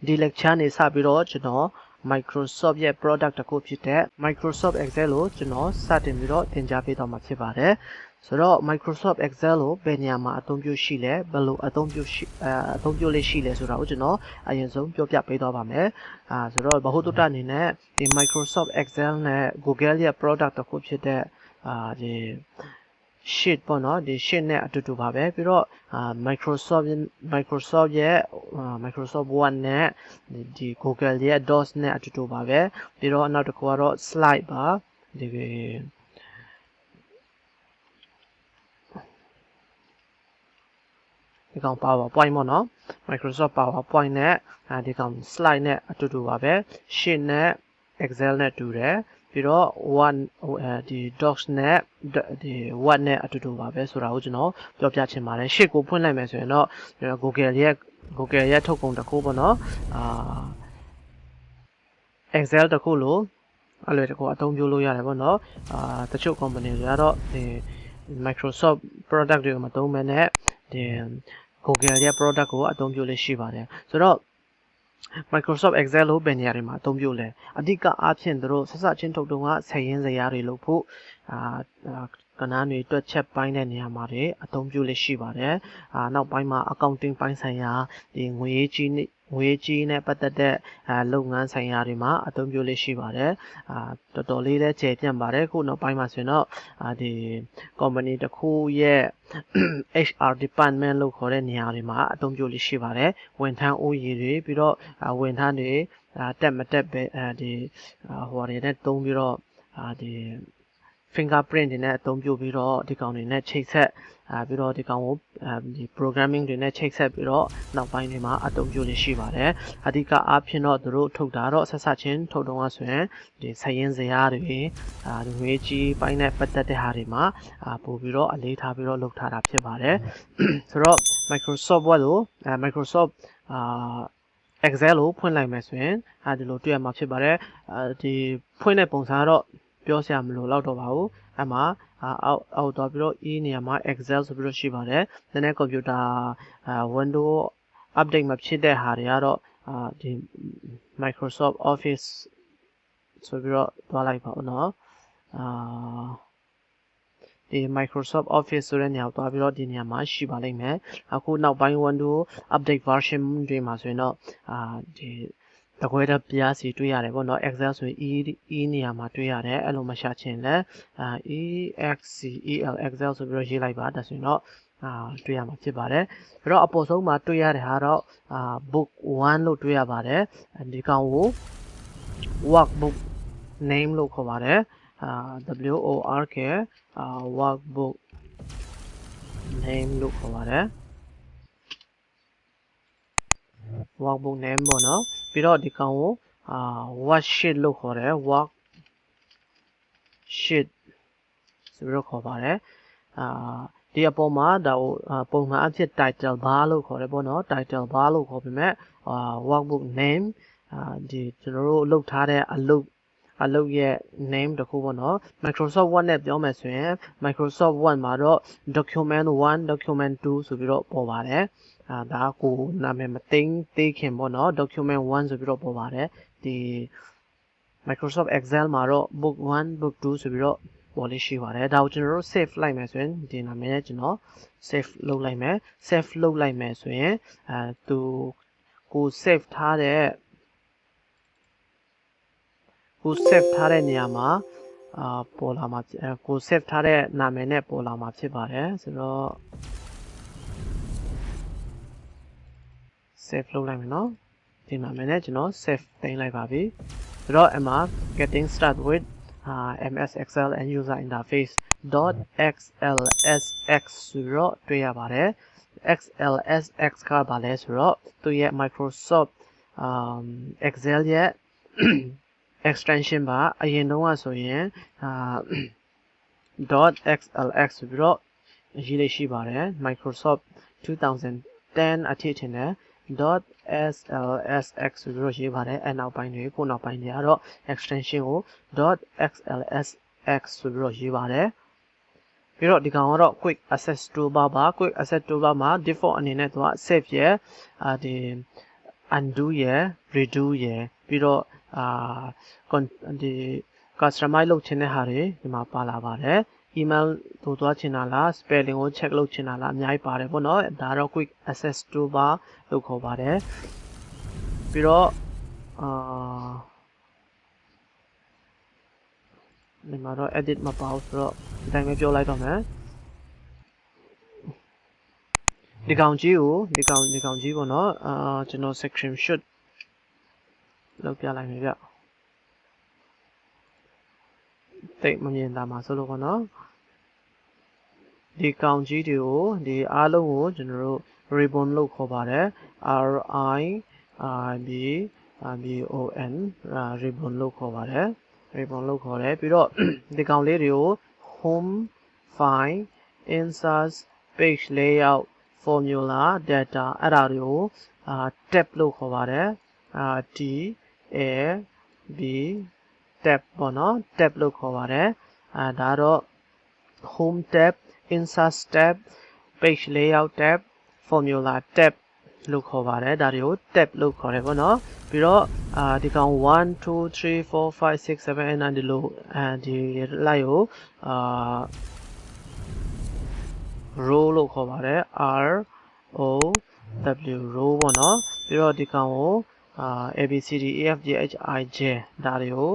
ဒီ lecture နေစပြီးတော့ကျွန်တော် Microsoft ရဲ့ product တစ်ခုဖြစ်တဲ့ Microsoft Excel ကိုကျွန်တော်စတင်ပြီးတော့သင်ကြားပေးတော့မှာဖြစ်ပါတယ်ဆိုတော့ Microsoft Excel ကိုဘယ်နေရာမှာအသုံးပြုရှိလဲဘယ်လိုအသုံးပြုလေးရှိလဲဆိုတာကိုကျွန်တော်အရင်ဆုံးပြောပြပေးတော့ပါမယ်ဆိုတော့ဗဟုသုတအနေနဲ့ဒီ Microsoft Excel နဲ့ Google ရဲ့ product တစ်ခုဖြစ်တဲ့ဒီ sheet ပေါ့နော်ဒီ sheet နဲ့အတူတူပါပဲပြီးတော့Microsoft ရဲ့ Microsoft Word နဲ့ဒီ Google ရဲ့ Docs နဲ့အတူတူပါပဲပြီးတော့နောက်တစ်ခုကတော့ slide ပါဒီကောင် PowerPoint ပေါ့နော် Microsoft PowerPoint နဲ့ဒီကောင် slide နဲ့အတူတူပါပဲ sheet နဲ့ Excel နဲ့တူတယ်ပြီးတော့ Word ဒီ Docs နဲ့ဒီ Word နဲ့အတူတူပါပဲဆိုတာကိုကျွန်တော်ပြောပြချင်ပါတယ် sheet ကိုဖွင့်လိုက်မယ်ဆိုရင်တော့ Google ရဲ့ထုတ်ကုန်တစ်ခုပေါ့နော်Excel တစ်ခုလို့အဲ့လိုတကူအသုံးပြုလို့ရတယ်ပေါ့နော်တချို့ company တွေကတော့ဒီ Microsoft product တွေကိုမသုံးဘဲနဲ့ဒီ Google ရဲ့ product ကိုအသုံးပြုလို့ရှိပါတယ်ဆိုတော့ Microsoft Excel လို့ဘယ်နေရာတွေမှာအသုံးပြုလဲအဓိကအားဖြင့်တို့ဆက်စချင်းထုတ်တုံးကဆက်ရင်းစရာတွေလို့ဖို့ကဏ္ဍတွေတွက်ချက်ပိုင်းတဲ့နေရာမှာတွေအသုံးပြုလို့ရှိပါတယ်နောက်ပိုင်းမှာ accounting ပိုင်းဆိုင်ရာဒီငွေရေးကြီးနဲ့ပတ်သက်တဲ့လုပ်ငန်းဆိုင်ရာတွေမှာအသုံးပြုလို့ရှိပါတယ်တော်တော်လေးလည်းကျေပြန့်ပါတယ်ခုနောက်ပိုင်းမှာဆိုရင်တော့ဒီ company တစ်ခုရဲ့ HR department လို့ခေါ်တဲ့နေရာတွေမှာအသုံးပြုလို့ရှိပါတယ်ဝန်ထမ်းဦးရေတွေပြီးတော့ဝန်ထမ်းတွေတက်မတက်ပဲဒီဟိုတွေနဲ့တုံးပြီးတော့ဒီ fingerprint တွေနဲ့အသုံးပြုပြီးတော့ဒီကောင်တွေနဲ့ချိတ်ဆက်ပြီးတော့ဒီကောင်ကိုဒီ programming တွေနဲ့ချိတ်ဆက်ပြီးတော့နောက်ပိုင်းတွေမှာအသုံးပြုလို့ရှိပါတယ်အဓိကအားဖြင့်တော့သူတို့ထုတ်တာတော့ဆက်စချင်းထုတ်တော့ဆိုရင်ဒီစရင်းစရာတွေငွေကြီးပိုင်းနဲ့ပတ်သက်တဲ့ဟာတွေမှာပို့ပြီးတော့အလေးထားပြီးတော့လုပ်ထားတာဖြစ်ပါတယ်ဆိုတော့ Microsoft Word ကိုMicrosoft Excel ကိုဖွင့်လိုက်မယ်ဆိုရင်ဒီလိုတွေ့ရမှာဖြစ်ပါတယ်ဒီဖွင့်တဲ့ပုံစံကတော့ပြောစရာမလိုတော့ပါဘူးအဲ့မှာအောက်တော့ပြီးတော့ e နေရာမှာ Excel ဆိုပြီးတော့ရှိပါတယ်နည်းနည်းကွန်ပျူတာ Windows update မဖြစ်တဲ့ဟာတွေကတော့ဒီ Microsoft Office ဆိုပြီးတော့တွားလိုက်ပါဦးနော်ဒီ Microsoft Office ဆိုတဲ့နေရာကိုတွားပြီးတော့ဒီနေရာမှာရှိပါလိမ့်မယ်အခုနောက်ပိုင်း Windows update version တွေမှာဆိုရင်တော့ဒီတကွဲတပြားစီတွေ့ရတယ်ပေါ့နော် Excel ဆိုရင် e နေရာမှာတွေ့ရတယ်အဲ့လိုမရှာချင်လဲexcel Excel ဆိုပြီးတော့ရေးလိုက်ပါဒါဆိုရင်တော့တွေ့ရမှာဖြစ်ပါတယ်အဲ့တော့အပေါ်ဆုံးမှာတွေ့ရတဲ့ဟာတော့book 1လို့တွေ့ရပါတယ်ဒီကောင်ကို workbook name လို့ခေါ်ပါတယ် work workbook name လို့ခေါ်ပါတယ် workbook name ပေါ့နော်ပြီးတော့ဒီကောင်ကိုworksheet လို့ခေါ်တယ် worksheet ဆိုပြီးတော့ခေါ်ပါတယ်ဒီအပေါ်မှာဒါကိုပုံမှန်အဖြစ် title bar လို့ခေါ်တယ်ပေါ့နော် title bar လို့ခေါ်ပေမဲ့workbook name ဒီကျွန်တော်တို့လုပ်ထားတဲ့အလုပ်ရဲ့ name တခုပေါ့နော် Microsoft Word နဲ့ပြောမယ်ဆိုရင် Microsoft Word မှာတော့ document 1 document 2ဆိုပြီးတော့ပေါ်ပါတယ်ဒါကိုနာမည်မသိသေးခင်ပေါ့နော် document 1ဆိုပြီးတော့ပေါ်ပါတယ်ဒီ Microsoft Excel မှာတော့ book 1 book 2ဆိုပြီးတော့ပေါ်လေးရှိပါတယ်ဒါကိုကျွန်တော်တို့ save လိုက်မယ်ဆိုရင်ဒီနာမည်နဲ့ကျွန်တော် save လုပ်လိုက်မယ် save လုပ်လိုက်မယ်ဆိုရင်သူကို save ထားတဲ့နေရာမှာပေါ်လာမှာကို save ထားတဲ့နာမည်နဲ့ပေါ်လာမှာဖြစ်ပါတယ်ဆိုတော့ save လုပ်လိုက်မယ်နော်ဒီနာမည်နဲ့ကျွန်တော် save တင်လိုက်ပါပြီဆိုတော့အမှ getting started with MS Excel and user interface .xlsx ဆိုတော့တွေ့ရပါတယ် xlsx ကဘာလဲဆိုတော့သူရဲ့ Microsoft Excel ရဲ့ extension ပါအရင်တုန်းကဆိုရင်.xlx ဆိုပြီးတော့ရေးလေးရှိပါတယ် Microsoft 2010အထိထင်တယ် .slsx ဆိုပြီးတော့ရေးပါတယ်အဲနောက်ပိုင်းတွေခုနောက်ပိုင်းတွေကတော့ extension ကို .xlsx ဆိုပြီးတော့ရေးပါတယ်ပြီးတော့ဒီကောင်ကတော့ quick access toolbar ပါ quick access toolbar မှာ default အနေနဲ့သူက save ရဲ့ဒီ undo ရယ် redo ရယ်ပြီးတော့ဒီ customize လုပ်ချင်တဲ့ဟာတွေဒီမှာပါလာပါတယ် email ကိုသွားချင်တာလား spelling ကို check လုပ်ချင်တာလားအများကြီးပါတယ်ပေါ့နော်ဒါတော့ quick access toolbar လို့ခေါ်ပါတယ်ပြီးတော့ဒီမှာတော့ edit မပါဘူးဆိုတော့ဒီတိုင်းပဲပြောလိုက်တော့မယ်ဒီကောင်ကြီးကိုဒီကောင်ကြီးပေါ့နော်ကျွန်တော် section shoot လောက်ပြလိုက်မယ်ဗျတိတ်မမြင်တာမှာဆိုလို့ပေါ့နော်ဒီကောင်ကြီးတွေကိုဒီအားလုံးကိုကျွန်တော်တို့ ribbon လို့ခေါ်ပါတယ် R I B O N ribbon လို့ခေါ်ပါတယ် ribbon လို့ခေါ်တယ်ပြီးတော့ဒီကောင်လေးတွေကို home file insert page layout formula data အဲ့ဒါတွေကိုtab လို့ခေါ်ပါတယ် T A B tab ပေါ့နော် tab လို့ခေါ်ပါတယ်ဒါတော့ home tab insert tab page layout tab formula tab လို့ခေါ်ပါတယ်ဒါတွေကို tab လို့ခေါ်တယ်ပေါ့နော်ပြီးတော့ဒီကောင်1 2 3 4 5 6 7 8 9ဒီလိုဒီလိုက်ကိုrow လို့ခေါ်ပါတယ် R O W row ပေါ့နော်ပြီးတော့ဒီကောင်ကိုA B C D E F G H I J ဒါတွေကို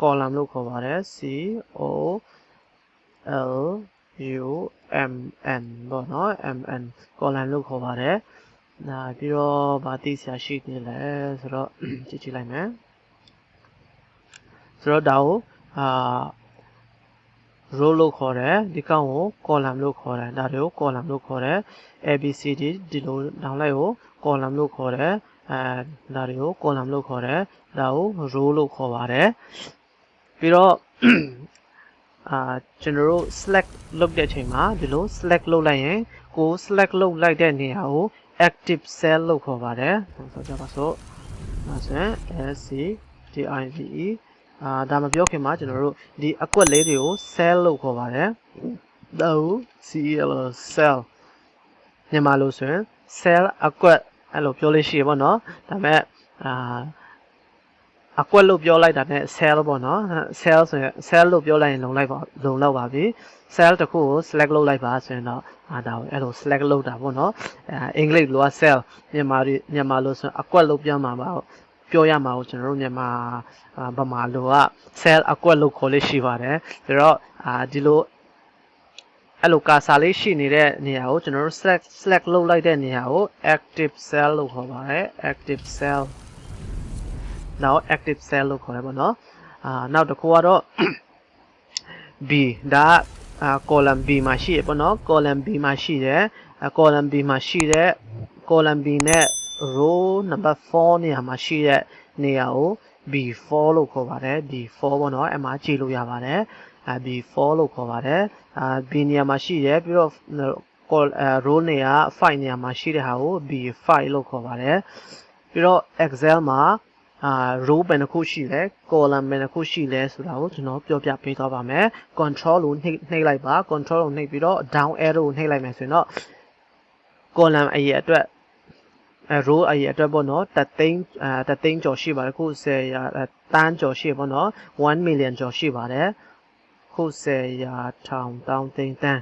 column လို့ခေါ်ပါတယ် C O L U M N ပေါ့နော် M N column လို့ခေါ်ပါတယ်ဒါပြီးတော့ဗာသိစရာရှိနေလဲဆိုတော့ကြည့်လိုက်မယ်ဆိုတော့ဒါကိုrow လို့ခေါ်တယ်ဒီကောင်ကို column လို့ခေါ်တယ်ဒါတွေကို column လို့ခေါ်တယ် A B C D ဒီလိုတောင်းလိုက်ကို column လို့ခေါ်တယ်ဒါတွေကို column လို့ခေါ်တယ်ဒါကို row လို့ခေါ်ပါတယ်ပြီးတော့ကျွန်တော်တို့ select လုပ်တဲ့အချိန်မှာဒီလို select လုပ်လိုက်ရင်ကို select လုပ်လိုက်တဲ့နေရာကို active cell လို့ခေါ်ပါတယ်ဆိုကြပါစို့ဒါဆိုရင် S C T I V Eဒါမပြောခင်မှာကျွန်တော်တို့ဒီအကွက်လေးတွေကို cell လို့ခေါ်ပါတယ်ဒါကို C L cell မြန်မာလို့ဆိုရင် cell အကွက်အဲ့လိုပြောလို့ရှိရပါတော့ဒါပေမဲ့အကွက်လို့ပြောလိုက်တာနဲ့ cell ပေါ့နော် cell ဆိုရင် cell လို့ပြောလိုက်ရင်လုံလောက်ပါပြီ cell တစ်ခုကို select လုပ်လိုက်ပါဆိုရင်တော့ဒါကိုအဲ့လို select လုပ်တာပေါ့နော်အင်္ဂလိပ်လိုက cell မြန်မာလို့ဆိုရင်အကွက်လို့ပြောမှာပါပြောရမှာကိုကျွန်တော်တို့မြန်မာဗမာလိုက cell အကွက်လို့ခေါ်လို့ရှိပါတယ်ဒါတော့ဒီလိုအဲ့လိုကာစာလေးရှိနေတဲ့နေရာကိုကျွန်တော်တို့ select လုပ်လိုက်တဲ့နေရာကို active cell လို့ခေါ်ပါတယ် active cell နောက် active cell လို့ခေါ်တယ်ပေါ့နော်နောက်တစ်ခုကတော့ B ဒါcolumn B မှာရှိရပေါ့နော် column B မှာရှိတယ် column B မှာရှိတဲ့ column B နဲ့ row number 4နေရာမှာရှိတဲ့နေရာကို B4 လို့ခေါ်ပါတယ် B4 ပေါ့နော်အဲ့မှာကြည့်လို့ရပါတယ်B4 လို့ခေါ်ပါတယ် B နေရာမှာရှိတယ်ပြီးတော့ row နေရာ5နေရာမှာရှိတဲ့ဟာကို B5 လို့ခေါ်ပါတယ်ပြီးတော့ Excel မှာrow ဘယ်နှခုရှိလဲ column ဘယ်နှခုရှိလဲဆိုတာကိုကျွန်တော်ပြောပြပေးသွားပါမယ် control ကိုနှိပ်လိုက်ပါ control ကိုနှိပ်ပြီးတော့ down arrow ကိုနှိပ်လိုက်မယ်ဆိုရင်တော့ column အရေအတွက်row အရေအတွက်ပေါ့နော်တသိန်းကျော်ရှိပါတယ်ခု10ရာတန်းကျော်ရှိပေါ့နော်1 million ကျော်ရှိပါတယ်ခု10ရာထောင်တောင်းသိန်းတန်း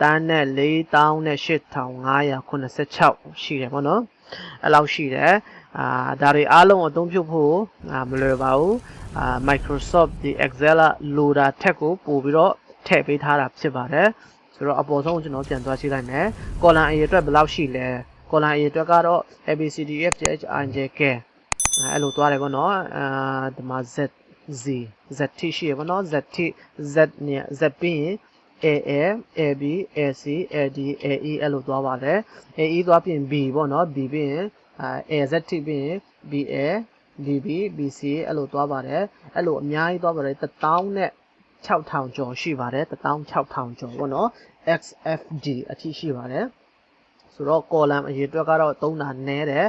တန်းနဲ့4,8586ရှိတယ်ပေါ့နော်အဲ့လောက်ရှိတယ်ဒါတွေအားလုံးအသုံးပြုဖို့မလွယ်ပါဘူးMicrosoft ဒီ Excel loader ထက်ကိုပို့ပြီးတော့ထည့်ပေးထားတာဖြစ်ပါတယ်ဆိုတော့အပေါ်ဆုံးကျွန်တော်ပြန်သွားကြည့်လိုက်မယ် column အရေအတွက်ဘယ်လောက်ရှိလဲ column အရေအတွက်ကတော့ A B C D F G H I J K အဲ့လိုသွားတယ်ပေါ့နော်ဒီမှာ Z Z Z T ရှိရပေါ့နော် Z T Z နဲ့ Z ပြီးရင်AA AB AC AD AE အဲ့လိုသွားပါတယ် AE သွားပြီးရင် B ပေါ့နော် B ပြီးရင်AZ T ပြီးရင် BA BB BC အဲ့လိုသွားပါတယ်အဲ့လိုအများကြီးသွားပါတယ်1,600ကျော်ရှိပါတယ်1,600ကျော်ပေါ့နော် XFD အထိရှိပါတယ်ဆိုတော့ column အရေအတွက်ကတော့3တာနည်းတယ်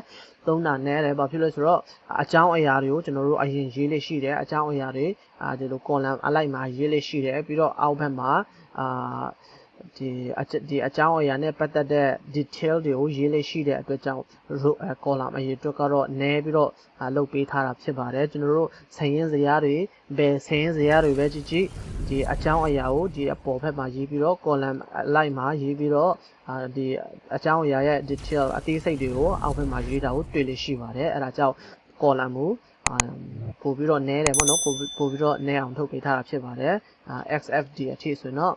ဘာဖြစ်လဲဆိုတော့အကြောင်းအရာတွေကိုကျွန်တော်တို့အရင်ရေးလေးရှိတယ်အကြောင်းအရာတွေဒီလို column အလိုက်မှာရေးလေးရှိတယ်ပြီးတော့အောက်ဘက်မှာ ဒီအကြောင်းအရာနဲ့ပတ်သက်တဲ့ detail တွေကိုရေးလေးရှိတဲ့အတွက်ကြောင့် column အရေးအတွက်ကတော့နည်းပြီးတော့လုပ်ပေးထားတာဖြစ်ပါတယ်ကျွန်တော်တို့စာရင်းဇယားတွေဘယ်စာရင်းဇယားတွေပဲကြည့်ဒီအကြောင်းအရာကိုဒီအပေါ်ဘက်မှာရေးပြီးတော့ column လိုက်မှာရေးပြီးတော့ဒီအကြောင်းအရာရဲ့ detail အသေးစိတ်တွေကိုအောက်ဘက်မှာရေးတာကိုတွေ့လို့ရှိပါတယ်အဲ့ဒါကြောင့် column ကိုပို့ပြီးတော့နည်းတယ်ပေါ့နော်ပို့ပြီးတော့နည်းအောင်ထုတ်ပေးထားတာဖြစ်ပါတယ်XFD အထိဆိုရင်တော့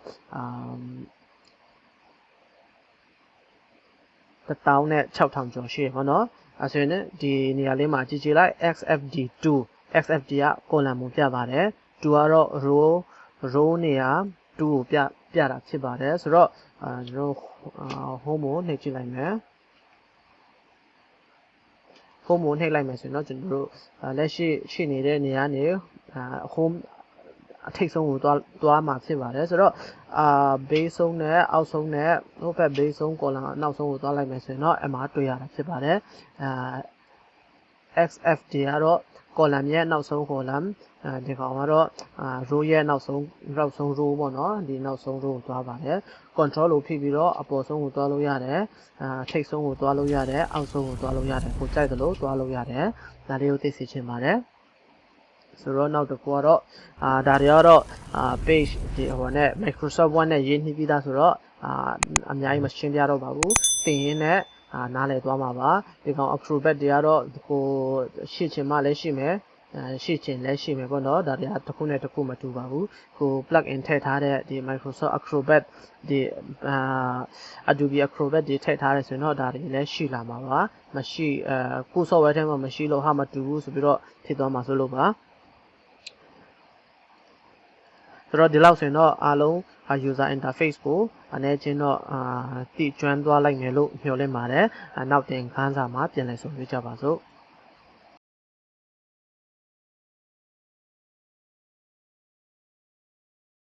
16,000ကျော်ရှိရပါတော့အဲဆိုရင်ဒီနေရာလေးမှာကြည့်လိုက် XFD2 XFD က column ကိုပြပါတယ်2ကတော့ row နေရာ2ကိုပြတာဖြစ်ပါတယ်ဆိုတော့ကျွန်တော် home ကိုနှိပ်ကြည့်လိုက်မယ်home ကိုနှိပ်လိုက်မယ်ဆိုရင်တော့ကျွန်တော်တို့လက်ရှိနေတဲ့နေရာနေ home အထိတ်ဆုံးကိုသွားမှာဖြစ်ပါတယ်ဆိုတော့base ဆုံးနဲ့အောက်ဆုံးနဲ့ဟိုဘက် base ဆုံး column နောက်ဆုံးကိုသွားလိုက်မယ်ဆိုရင်တော့အမှားတွေ့ရတာဖြစ်ပါတယ်XFD ကတော့ column ရဲ့နောက်ဆုံး column ဒီကောင်ကတော့ row ရဲ့နောက်ဆုံး row ပေါ့နော်ဒီနောက်ဆုံး row ကိုသွားပါတယ် control ကိုဖိပြီးတော့အပေါ်ဆုံးကိုသွားလို့ရတယ်ထိပ်ဆုံးကိုသွားလို့ရတယ်အောက်ဆုံးကိုသွားလို့ရတယ်ကိုကြိုက်သလိုသွားလို့ရတယ်ဒါလေးကိုသိစေချင်ပါတယ်ဆိုတော့နောက်တစ်ခုကတော့ဒါတွေကတော့page ဒီဟိုနဲ့ Microsoft Word နဲ့ရေးနှီးပြီးသားဆိုတော့အများကြီးမရှင်းပြတော့ပါဘူးသင်ရင်းနဲ့နားလည်သွားမှာပါဒီကောင် Acrobat တွေကတော့ကိုရှင်းချင်မှလည်းရှိမယ်ရှင်းချင်လည်းရှိမယ်ပေါ့နော်ဒါတွေကတစ်ခုနဲ့တစ်ခုမတူပါဘူးကို plug in ထည့်ထားတဲ့ဒီ Microsoft Acrobat ဒီAdobe Acrobat တွေထည့်ထားတယ်ဆိုရင်တော့ဒါတွေလည်းရှိလာမှာပါမရှိကို software ထဲမှာမရှိလို့ဟာမတူဘူးဆိုပြီးတော့ဖြစ်သွားမှာဆိုလို့ပါဆိုတော့ဒီလောက်ဆိုရင်တော့အားလုံး user interface ကိုအနေချင်းတော့တည်ကျွမ်းသွားလိုက်မယ်လို့မျှော်လင့်ပါတယ်နောက်တင်ခန်းစာမှာပြန်လည်ဆုံတွေ့ကြပါစို့